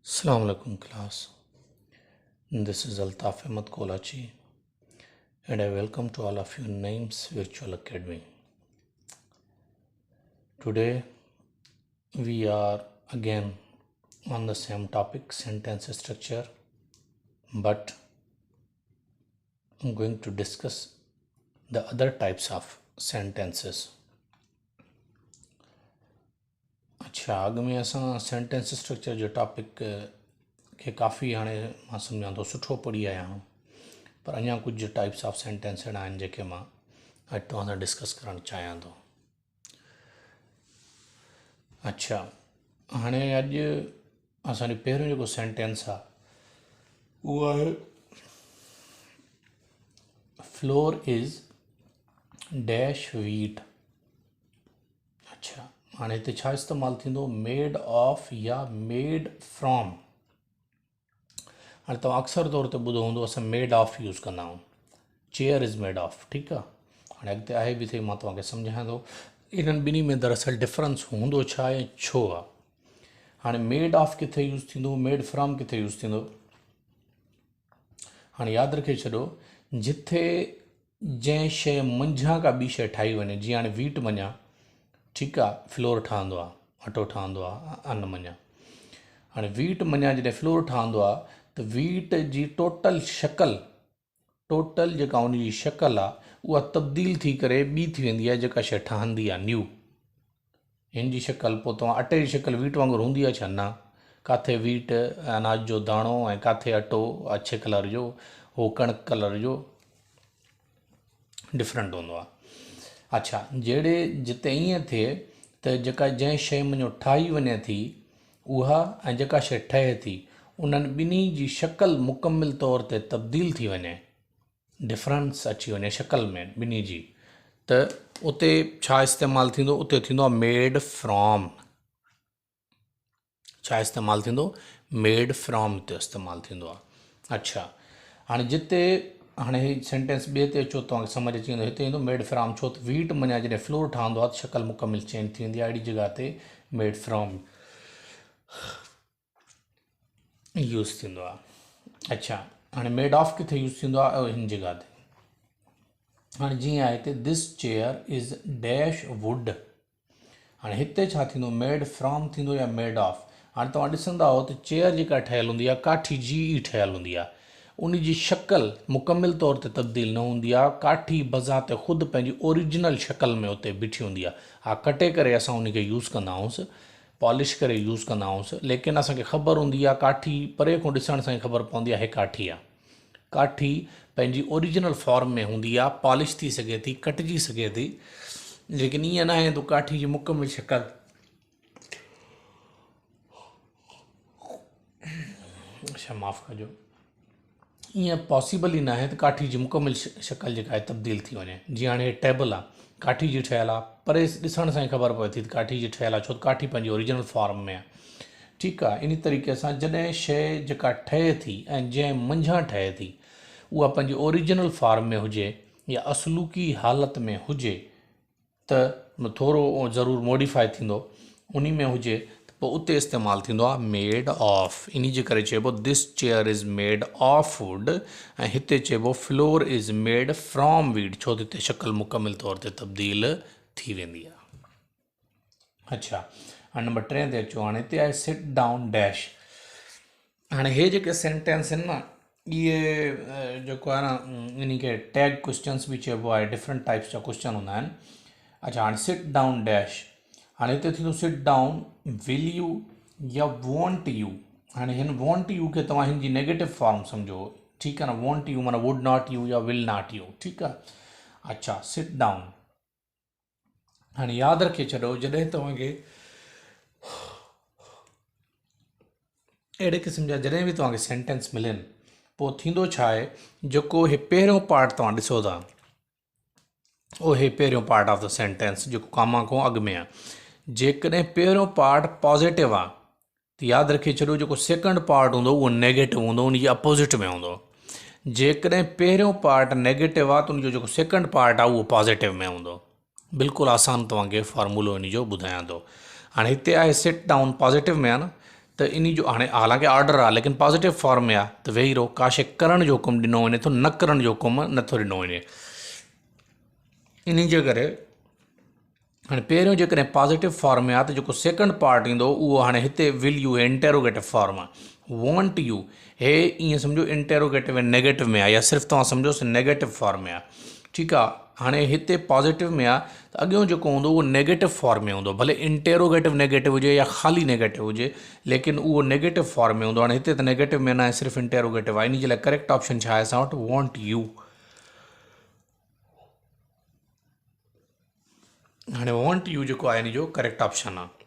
Assalamu alaikum class. This is Altaf Ahmed Kolachi and I welcome to all of you in Names Virtual Academy. Today we are again on the same topic, sentence structure, but I'm going to discuss the other types of sentences. अच्छा अॻु में असां sentence structure जो topic खे काफ़ी हाणे मां सम्झां थो सुठो पढ़ी आया आहियूं पर अञा कुझु टाइप्स ऑफ सेंटेंस अहिड़ा आहिनि जेके मां अॼु तव्हां सां डिस्कस करणु चाहियां थो। अच्छा हाणे अॼु असांजो पहिरियों जेको सेंटेंस आहे उहो आहे फ्लोर इज़ डैश वीट। अच्छा हाणे हिते छा इस्तेमालु थींदो, मेड ऑफ या मेड फ्रॉम। हाणे तव्हां अक्सर तौर ते ॿुधो हूंदो असां मेड ऑफ यूज़ कंदा आहियूं, चेयर इज़ मेड ऑफ। ठीकु आहे, हाणे अॻिते आहे बि थिए मां तव्हांखे सम्झायां थो इन्हनि ॿिन्ही में दरअसल डिफरेंस हूंदो छा ऐं छो आहे। हाणे मेड ऑफ किथे यूज़ थींदो, मेड फ्रॉम किथे यूज़ थींदो। हाणे यादि रखे छॾो जिथे जंहिं शइ मंझां का ॿी शइ ठाही वञे, जीअं हाणे वीट मञा, ठीकु आहे, फ्लोर ठहंदो आहे, अटो ठहंदो आहे, अन्न मञा। हाणे वीट मञा जॾहिं फ्लोर ठहंदो आहे त वीट जी टोटल शक्ल, टोटल जेका उन जी शक्ल आहे उहा तब्दील थी करे ॿी थी वेंदी आहे जेका शइ ठहंदी आहे न्यू। हिन जी शक्ल पोइ तव्हां अटे जी शक्ल वीट वांगुरु हूंदी आहे छा? न, किथे वीट अनाज जो दाणो ऐं किथे अटो अछे कलर जो, हो कणिक कलर जो, डिफरेंट हूंदो आहे। अच्छा जहिड़े जिते ईअं थिए त जेका जंहिं शइ मुंहिंजो ठाही वञे थी उहा ऐं जेका शइ ठहे थी उन्हनि ॿिन्ही जी शक्ल मुकमिल तौर ते तब्दील थी वञे, डिफरेंस अची वञे शक्ल में ॿिन्ही जी, त उते छा इस्तेमालु थींदो, उते थींदो आहे मेड फ्रॉम। छा इस्तेमालु थींदो, मेड फ्रॉम ते इस्तेमालु थींदो आहे। अच्छा हाणे जिते हाणे ही सेंटेंस ॿिए ते अचो तव्हांखे सम्झ अची वेंदो, हिते ईंदो मेड फ्रॉम। छो त वीट मञा जॾहिं फ्लोर ठहंदो आहे त शक्ल मुकमिल चेंज थी वेंदी आहे, अहिड़ी जॻह ते मेड फ्रॉम यूज़ थींदो आहे। अच्छा हाणे मेड ऑफ किथे यूज़ थींदो आहे, हिन जॻह ते। हाणे जीअं आहे हिते this chair is dash would. हाणे हिते छा थींदो, मेड फ्रॉम थींदो या मेड ऑफ। हाणे तव्हां ॾिसंदा हो त चेयर जेका ठहियलु हूंदी आहे काठी जी ई ठहियलु हूंदी आहे, उन जी शक्ल मुकमिल तौर ते तब्दील न हूंदी आहे, काठी बज़ात ख़ुदि पंहिंजी ओरिजिनल शक्ल में उते बीठी हूंदी आहे। हा कटे करे असां उनखे यूज़ कंदा आहियूं, पॉलिश करे यूज़ कंदा आहियूं, लेकिन असांखे ख़बर हूंदी आहे काठी परे खां ॾिसण सां ई ख़बर पवंदी आहे हे काठी आहे। काठी पंहिंजी ओरिजिनल फॉर्म में हूंदी आहे, पॉलिश थी सघे थी, कटिजी सघे थी, लेकिन ईअं न आहे तो काठी जी मुकमिल शक्ल अच्छा माफ़ कजो, ईअं पॉसिबल ई न आहे त काठी जी मुकमिल शक्ल जेका आहे तब्दील थी वञे। जीअं हाणे टेबल आहे, काठी जी ठहियलु आहे, परे ॾिसण सां ई ख़बर पए थी त काठी जी ठहियलु आहे, छो त काठी पंहिंजी ओरिजिनल फॉर्म में आहे। ठीकु आहे, इन तरीक़े सां जॾहिं शइ जेका ठहे थी ऐं जंहिं मंझां ठहे थी उहा पंहिंजी ओरिजिनल फॉर्म में हुजे या असलूकी हालति में हुजे त थोरो ज़रूरु मॉडिफाई थींदो, उन में हुजे त पोइ उते इस्तेमालु थींदो आहे मेड ऑफ। इन जे करे चइबो this chair is made of would, ऐं हिते चइबो floor is made from wheat, छो त हिते शक्ल मुकमिल तौर ते तब्दील थी वेंदी आहे। अच्छा हाणे नंबर 3 ते अचो। हाणे हिते आहे सिट डाउन डैश। हाणे हे जेके सेंटेंस आहिनि न, इहे जेको आहे न इन खे टैग क्वेश्चन्स बि चइबो आहे, डिफरेंट टाइप्स जा क्वेश्चन हूंदा आहिनि। अच्छा हाणे सिट डाउन डैश, हाणे हिते थींदो सिट डाउन विल यू या वॉन्ट यू। हाणे हिन वॉन्ट यू खे तव्हां हिन जी नेगेटिव फॉर्म सम्झो, ठीकु आहे न। वॉन्ट यू माना वुड नॉट यू या विल नॉट यू, ठीकु आहे। अच्छा सिट डाउन, हाणे यादि रखे छॾो जॾहिं तव्हांखे अहिड़े क़िस्म जा जॾहिं बि तव्हांखे सेंटेंस मिलनि, पोइ थींदो छा आहे, जेको हे पहिरियों पार्ट तव्हां ॾिसो था उहो हे पहिरियों पार्ट ऑफ द सेंटेंस जेको कामा खां अॻु में आहे। जेकॾहिं पहिरियों पार्ट पॉज़िटिव आहे त यादि रखे छॾियो जेको सेकंड पार्ट हूंदो उहो नेगेटिव हूंदो, उन जे अपोज़िट में हूंदो। जेकॾहिं पहिरियों पार्ट नेगेटिव आहे त उनजो जेको सेकंड पार्ट आहे उहो पॉज़िटिव में हूंदो। बिल्कुलु आसानु तव्हांखे फॉर्मूलो इन जो ॿुधायां थो। हाणे हिते आहे सिट डाउन पॉज़िटिव में आहे न, त इन जो हाणे हालांकि ऑर्डर आहे लेकिन पॉज़िटिव फॉर्म में आहे त वेही रहो, का शइ करण जो हुकुम ॾिनो वञे थो, न करण जो हुकुम नथो ॾिनो वञे। इन जे करे हाणे पहिरियों जेकॾहिं पॉज़िटिव फॉर्म में आहे त जेको सेकंड पार्ट ईंदो उहो हाणे हिते विल यू इंटेरोगेटिव फॉर्म आहे। वॉन्ट यू हे ईअं सम्झो इंटेरोगेटिव ऐं नेगेटिव में आहे, या सिर्फ़ु तव्हां सम्झोसि नेगेटिव फॉर्म में आहे। ठीकु आहे, हाणे हिते पॉज़िटिव में आहे त अॻियों जेको हूंदो उहो नेगेटिव फॉर्म में हूंदो, भले इंटेरोगेटिव नेगेटिव हुजे या ख़ाली नेगेटिव हुजे, लेकिन उहो नेगेटिव फॉर्म में हूंदो। हाणे हिते त नेगेटिव में न आहे, सिर्फ़ु इंटेरोगेटिव आहे। इन जे लाइ करेक्ट ऑप्शन छा आहे असां वटि? Want U. हाणे वॉन्ट यू जेको आहे इन जो करेक्ट ऑप्शन आहे।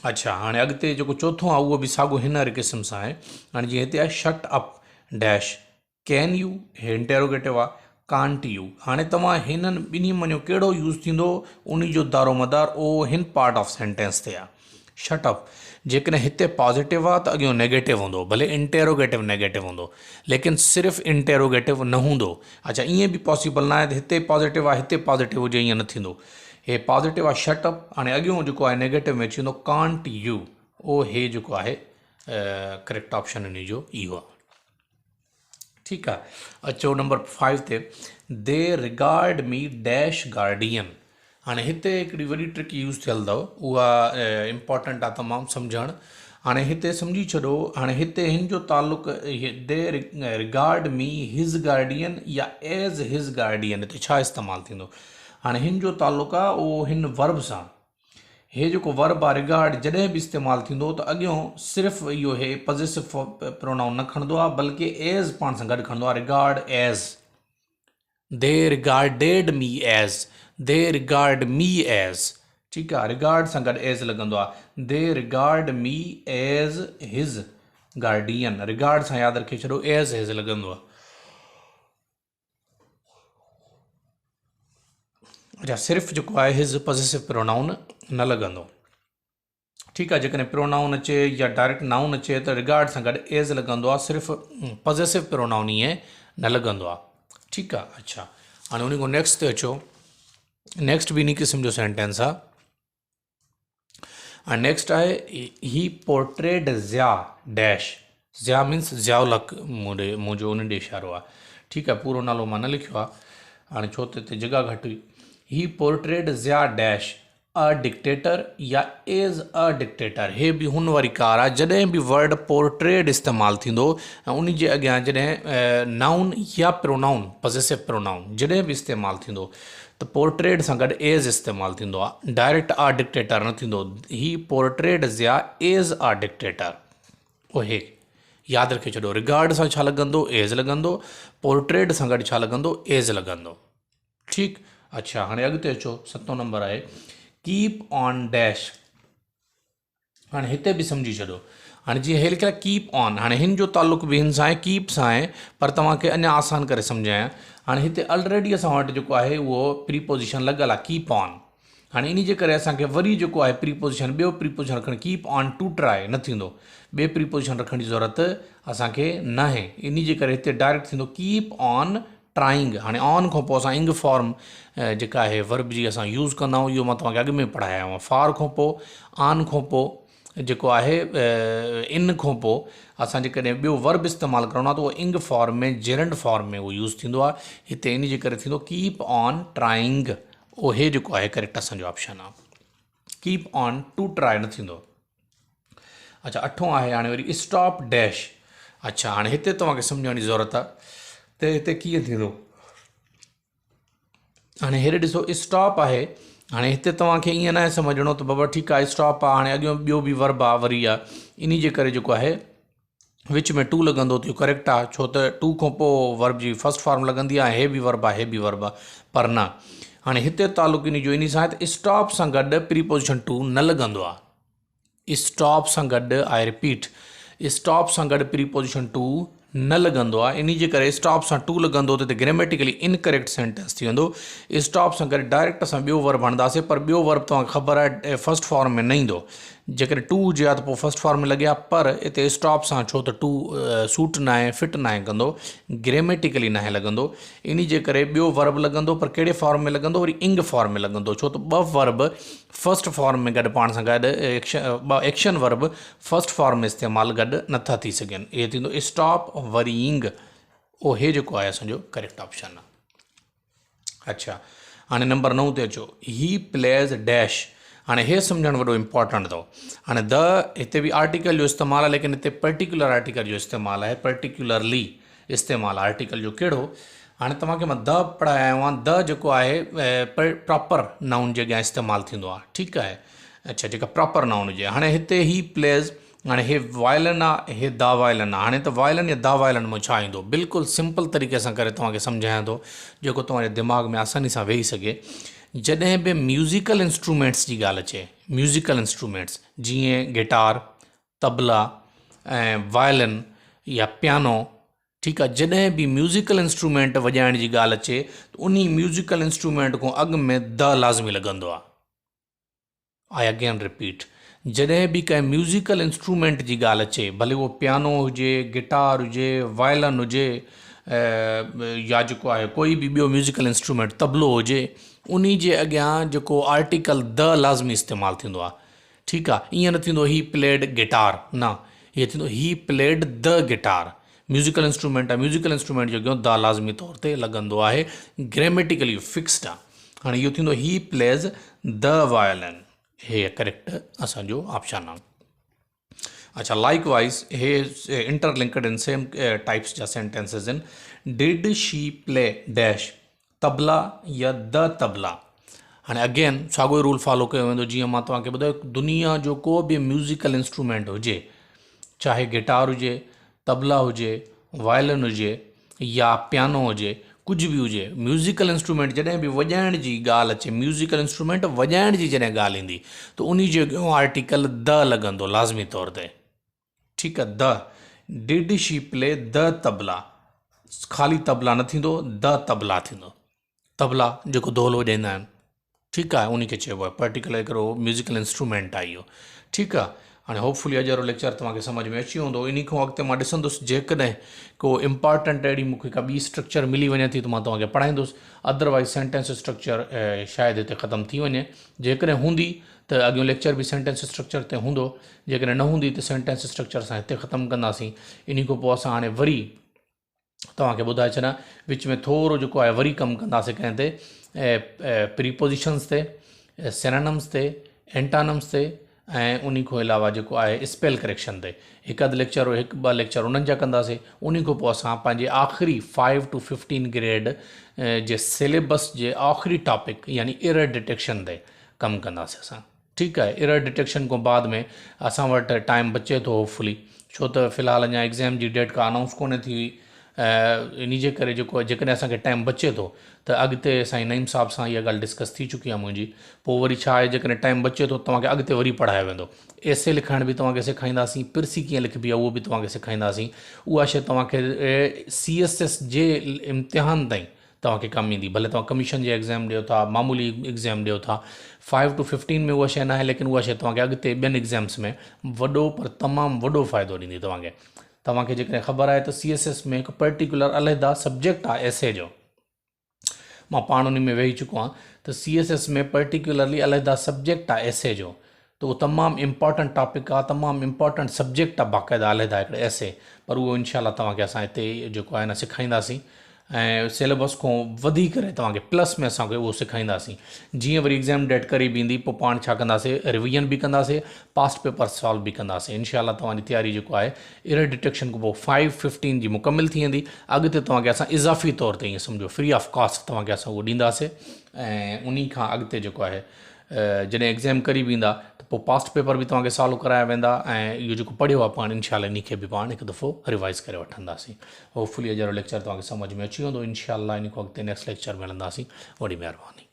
अच्छा, हाणे अॻिते जेको चोथों आहे उहो बि साॻियो हिन क़िस्म सां आहे। हाणे जीअं हिते आहे shut up dash can you, हे इंटेरोगेटिव आहे, कांट यू। हाणे तव्हां हिननि ॿिन्ही मञो कहिड़ो यूज़ थींदो, उन जो दारो मदार उहो हिन पार्ट ऑफ सेंटेंस ते आहे। शट अप जेकॾहिं हिते पॉज़िटिव आहे त अॻियों नेगेटिव हूंदो, भले इंटेरोगेटिव नेगेटिव हूंदो, लेकिन सिर्फ़ु इंटेरोगेटिव न हूंदो। अच्छा, ईअं बि पॉसिबल न आहे त हिते पॉज़िटिव आहे हिते पॉज़िटिव हुजे, ईअं न थींदो। हे पॉज़िटिव आहे शट अप, हाणे अॻियों जेको आहे नेगेटिव में अची वेंदो कांट यू, उहो हे जेको आहे करेक्ट ऑप्शन इन जो इहो आहे। ठीकु आहे, अचो नंबर 5 ते, दे रिगार्ड मी डैश गार्डियन। हाणे हिते हिकिड़ी वॾी ट्रिक यूज़ थियल अथव, उहा इम्पॉर्टेंट आहे तमामु सम्झणु। हाणे हिते सम्झी छॾो, हाणे हिते हिन जो ताल्लुक़ दे रिगार्ड मी हिज़ गार्डियन या एज़ हिज़ गार्डियन, हिते छा इस्तेमालु थींदो? हाणे हिन जो ताल्लुक़ु आहे उहो हिन वर्ब सां। हे जेको वर्ब आहे रिगार्ड जॾहिं बि इस्तेमालु थींदो त अॻियों सिर्फ़ु इहो हे पॉज़िटिव प्रोनाउन न खणंदो आहे, बल्कि एज़ पाण सां गॾु खणंदो आहे। Regard as, they regarded me as, they regard me as. ठीकु आहे, रिगार्ड सां गॾु एज़ लॻंदो आहे। They regard me as his guardian, regard सां यादि रखे छॾो, एज़ हिज़ लॻंदो आहे। अच्छा, सिर्फ़ु जेको आहे हिज़ पॉज़िटिव प्रोनाउन न लॻंदो। ठीकु आहे, जेकॾहिं प्रोनाउन अचे या डायरेक्ट नाउन अचे त रिगार्ड सां गॾु एज़ लॻंदो आहे, सिर्फ़ु पॉज़िटिव प्रोनाउन ईअं न लॻंदो आहे। ठीकु आहे, अच्छा हाणे उन खां नेक्स्ट ते अचो। नेक्स्ट बि इन क़िस्म जो सेंटेंस आहे। ऐं नेक्स्ट आहे he portrayed Zia dash, Zia means Zia ul Haq मुंहिंजो उन ॾे इशारो आहे। ठीकु आहे, पूरो नालो मां न लिखियो आहे हाणे छो त हिते जॻह घटि हुई। He portrayed Zia dash a dictator या एज़ अ डिक्टेटर, हे बि हुन वारी कार आहे जॾहिं बि वर्ड पोर्ट्रेड इस्तेमालु थींदो ऐं उन जे अॻियां जॾहिं नाउन या प्रोनाउन पॉज़िटिव प्रोनाउन जॾहिं बि इस्तेमालु थींदो त पोर्ट्रेड सां गॾु एज़ इस्तेमालु थींदो आहे, डायरेक्ट आ डिक्टेटर न थींदो। ही पोर्ट्रेड ज़िया एज़ आ डिक्टेटर, उहे यादि रखे छॾो। रिगार्ड सां छा लॻंदो? एज़ लॻंदो। पोर्ट्रेड सां गॾु छा लॻंदो? एज़ लॻंदो। ठीकु, अच्छा हाणे अॻिते अचो। 7 नंबर आहे कीप ऑन डैश। हाणे हिते बि सम्झी छॾो। हाणे जीअं हे लिखियलु आहे कीप ऑन, हाणे हिन जो ताल्लुक़ बि हिन सां आहे, कीप सां आहे, पर तव्हांखे अञा आसान करे सम्झायां। हाणे हिते ऑलरेडी असां वटि जेको आहे उहो प्रीपोज़िशन लॻल आहे कीप ऑन। हाणे इन जे करे असांखे वरी जेको आहे प्रीपोज़िशन, ॿियो प्रीपोज़िशन रखणु, कीप ऑन टू ट्राई न थींदो, ॿिए प्रीपोज़िशन रखण जी ज़रूरत असांखे न आहे। इन जे करे हिते डायरेक्ट थींदो कीप ऑन ट्राइंग। हाणे ऑन खां पोइ असां इंग फॉर्म जेका आहे वर्ब जी असां यूज़ कंदा आहियूं, इहो मां तव्हांखे अॻु में पढ़ाया हुआ। फॉर खां पोइ, ऑन खां पोइ जेको आहे इन खां पोइ असां जेकॾहिं ॿियो वर्ब इस्तेमालु करणो आहे त उहो इंग फॉर्म में, जेरंड फॉर्म में उहो यूज़ थींदो आहे। हिते इन जे करे थींदो कीप ऑन ट्राइंग, उहे जेको आहे करेक्ट असांजो ऑप्शन आहे। कीप ऑन टू ट्राई न थींदो। अच्छा 8 आहे हाणे वरी स्टॉप डैश। अच्छा हाणे हिते तव्हांखे सम्झण जी ज़रूरत आहे त हिते कीअं थींदो। हाणे हेॾे ॾिसो स्टॉप आहे, हाणे हिते तव्हांखे ईअं न आहे सम्झणो त बाबा ठीकु आहे स्टॉप आहे, हाणे अॻियों ॿियो बि वर्ब आहे वरी आहे, इन जे करे जेको आहे विच में टू लॻंदो त इहो करेक्ट आहे, छो त टू खां पोइ वर्ब जी फर्स्ट फॉर्म लॻंदी आहे, हे बि वर्ब आहे, हे बि वर्ब आहे, पर न हाणे हिते ताल्लुक़ इन जो इन सां आहे त स्टॉप सां गॾु प्रीपोज़िशन टू न लॻंदो आहे। स्टॉप सां गॾु, आई रिपीट, स्टॉप सां गॾु प्रीपोज़िशन टू न लॻंदो आहे। इन जे करे स्टॉप सां टू लॻंदो त ग्रामेटिकली इनकरेक्ट सेंटेंस थी वेंदो। स्टॉप सां गॾु डायरेक्ट असां ॿियो वर्ब हणंदासीं, पर ॿियो वर्ब तव्हांखे ख़बर आहे फर्स्ट फॉर्म में न ईंदो। जेकॾहिं टू हुजे हा त पोइ फस्ट फॉर्म में लॻे हा, पर हिते स्टॉप सां छो त टू सूट न आहे, फिट न आहे कंदो, ग्रेमेटिकली न आहे लॻंदो, इन जे करे ॿियो वर्ब लॻंदो, पर कहिड़े फॉर्म में लॻंदो, वरी इंग फॉर्म में लॻंदो, छो त ॿ वर्ब फस्ट फॉर्म में गॾु पाण सां गॾु ॿ एक्शन वर्ब फस्ट फॉर्म में इस्तेमालु गॾु नथा थी सघनि। इहे थींदो स्टॉप वरी इंग, उहो हे जेको आहे असांजो करेक्ट ऑप्शन आहे। अच्छा, हाणे नंबर 9 ते अचो, ही प्लेज़ डैश। हाणे हे सम्झणु वॾो इम्पॉर्टेंट अथव। हाणे द हिते बि आर्टिकल जो इस्तेमालु आहे, लेकिन हिते पर्टिकुलर आर्टिकल जो इस्तेमालु आहे, पर्टिकुलरली इस्तेमालु आहे आर्टिकल जो। कहिड़ो? हाणे तव्हांखे मां द पढ़ायो आहे, द जेको आहे प्रॉपर नाउन जे अॻियां इस्तेमालु थींदो आहे, ठीकु आहे। अच्छा, जेका प्रॉपर नाउन हुजे। हाणे हिते ही प्लेज़, हाणे हे वायलन आहे, हे दा वायलन आहे। हाणे त वायलन या दा वायलन में छा ईंदो? बिल्कुलु सिंपल तरीक़े सां करे तव्हांखे सम्झायां थो, जेको तव्हांजे दिमाग़ में आसानी सां वेही सघे। जॾहिं बि म्यूज़िकल इंस्ट्रूमेंट्स जी ॻाल्हि अचे, म्यूज़िकल इंस्ट्रूमेंट्स जीअं गिटार, तबला ऐं वायलिन या पियानो, ठीकु आहे, जॾहिं बि म्यूज़िकल इंस्ट्रूमेंट वॼाइण जी ॻाल्हि अचे त उन म्यूज़िकल इंस्ट्रूमेंट खां अॻु में द लाज़मी लॻंदो आहे। आई अगेन रिपीट, जॾहिं बि कंहिं म्यूज़िकल इंस्ट्रूमेंट जी ॻाल्हि अचे, भले उहो पियानो हुजे, गिटार हुजे, वायलिन हुजे, या जेको आहे कोई बि ॿियो म्यूज़िकल इंस्ट्रूमेंट, तबलो हुजे, उन जे अॻियां जेको आर्टिकल द लाज़मी इस्तेमालु थींदो आहे, ठीकु आहे। ईअं न थींदो ही प्लेड गिटार, न, हीअ थींदो he played the guitar. Musical instrument आहे, म्यूज़िकल इंस्ट्रूमेंट जो अॻियां द लाज़मी तौर ते लॻंदो आहे, ग्रेमेटिकली फिक्स्ड आहे। हाणे इहो थींदो ही प्लेज़ द वायलिन, हे करेक्ट असांजो ऑप्शन आहे। अच्छा, लाइक वाइज हे इंटरलिंक्ड इन सेम टाइप्स जा सेंटेंसेस आहिनि। Did she play dash, tabla या द तबला। हाणे अगेन साॻियो रूल फॉलो कयो वेंदो, जीअं मां तव्हांखे ॿुधायो, दुनिया जो को बि म्यूज़िकल इंस्ट्रूमेंट हुजे, चाहे गिटार हुजे, तबला हुजे, वायलिन हुजे या पियानो हुजे, कुझु बि हुजे, म्यूज़िकल इंस्ट्रूमेंट जॾहिं बि वॼाइण जी ॻाल्हि अचे, म्यूज़िकल इंस्ट्रूमेंट वॼाइण जी जॾहिं ॻाल्हि ईंदी त उन जे अॻियां आर्टिकल द लॻंदो लाज़मी तौर ते, ठीकु आहे। The, did she play the tabla, ख़ाली तबला न थींदो, द तबला थींदो। तबला जेको ढोल वॼाईंदा आहिनि, ठीकु आहे, उन खे चइबो आहे, पर्टिकुलर हिकिड़ो म्यूज़िकल इंस्ट्रूमेंट आहे इहो, ठीकु आहे। हाणे होपफुली अॼु वारो लेक्चर तव्हांखे सम्झ में अची वेंदो। इन खां अॻिते मां ॾिसंदुसि, जेकॾहिं को इम्पॉर्टेंट अहिड़ी मूंखे का ॿी स्ट्रक्चर मिली वञे थी त मां तव्हांखे पढ़ाईंदुसि, अदरवाइज़ सेंटेंस स्ट्रक्चर शायदि हिते ख़तमु थी वञे। जेकॾहिं हूंदी त अॻियों लेक्चर बि सेंटेंस स्ट्रक्चर ते हूंदो, जेकॾहिं न हूंदी त सेंटेंस स्ट्रक्चर असां हिते ख़तमु कंदासीं। इन खां पोइ असां हाणे वरी तव्हांखे ॿुधाए छॾां, विच में थोरो जेको आहे वरी कमु कंदासीं कंहिं ते, प्रीपोजिशन्स ते, सिनोनिम्स ते, एंटानिम्स ते, ऐं उन खां अलावा जेको आहे स्पेल करेक्शन ते। हिकु अधु लेक्चर, हिकु ॿ लेक्चर उन्हनि जा कंदासीं। उन खां पोइ असां पंहिंजे आख़िरी 5 to 15 ग्रेड जे सिलेबस जे आख़िरी टॉपिक यानी एरर डिटेक्शन ते कमु कंदासीं असां, ठीकु आहे। एरर डिटेक्शन खां बाद में असां वटि टाइम बचे थो होपफुली, छो त फ़िलहालु अञा एग्ज़ाम जी डेट का अनाउंस कोन्हे थी हुई। इन जे करे जेको जेकॾहिं असांखे टाइम बचे थो त अॻिते साईं नईम साहब सां इहा ॻाल्हि डिस्कस थी चुकी आहे मुंहिंजी। पोइ वरी छा आहे, जेकॾहिं टाइम बचे थो तव्हांखे अॻिते वरी पढ़ायो वेंदो। एसे लिखण बि तव्हांखे सेखारींदासीं, पिरसी कीअं लिखबी आहे उहो बि तव्हांखे सेखारींदासीं। उहा शइ तव्हांखे CSS जे इम्तिहान ताईं तव्हांखे कमु ईंदी। भले तव्हां कमीशन जे एग्ज़ाम ॾियो था, मामूली एग्ज़ाम ॾियो था, 5 to 15 में उहा शइ न आहे, लेकिन उहा शइ तव्हांखे अॻिते ॿियनि एग्ज़ाम्स में वॾो पर तमामु वॾो फ़ाइदो ॾींदी तव्हांखे। तव्हांखे जेकॾहिं ख़बर आहे त CSS में हिकु पर्टिकुलर अलहदा सब्जेक्ट आहे एसे जो, मां पाण उन में वेही चुको आहियां, त CSS में पर्टिकुलरली अलहदा सब्जेक्ट आहे एसे जो, त उहो तमामु इम्पॉर्टेंट टॉपिक आहे, तमामु इम्पॉर्टेंट सब्जेक्ट आहे, बाक़ाइदा अलहदा हिकिड़े एसे। पर उहो इनशाला तव्हांखे असां हिते जेको आहे न सेखारींदासीं, ऐं सिलेबस खां वधी करे तव्हांखे प्लस में असांखे उहो सेखारींदासीं। जीअं वरी एग्ज़ाम डेट करीब ईंदी, पोइ पाण छा कंदासीं, रिविजन बि कंदासीं, पास्ट पेपर सॉल्व बि कंदासीं। इनशाला तव्हांजी तयारी जेको आहे एरर डिटेक्शन खां पोइ 5-15 जी मुकमिल थी वेंदी। अॻिते तव्हांखे असां इज़ाफ़ी तौर ते ईअं सम्झो फ्री ऑफ कॉस्ट तव्हांखे असां उहो ॾींदासीं। ऐं उन खां अॻिते जेको आहे जॾहिं एग्ज़ाम करीब ईंदा त पोइ पास्ट पेपर बि तव्हांखे सॉल्व कराया वेंदा, ऐं इहो जेको पढ़ियो आहे पाण इनशाला इन खे बि पाण हिकु दफ़ो रिवाइज़ करे वठंदासीं। होपफुली अॼु लेक्चर तव्हांखे सम्झ में अची वेंदो। इनशाला इन खां अॻिते नेक्स्ट लेक्चर मिलंदासीं। वॾी महिरबानी।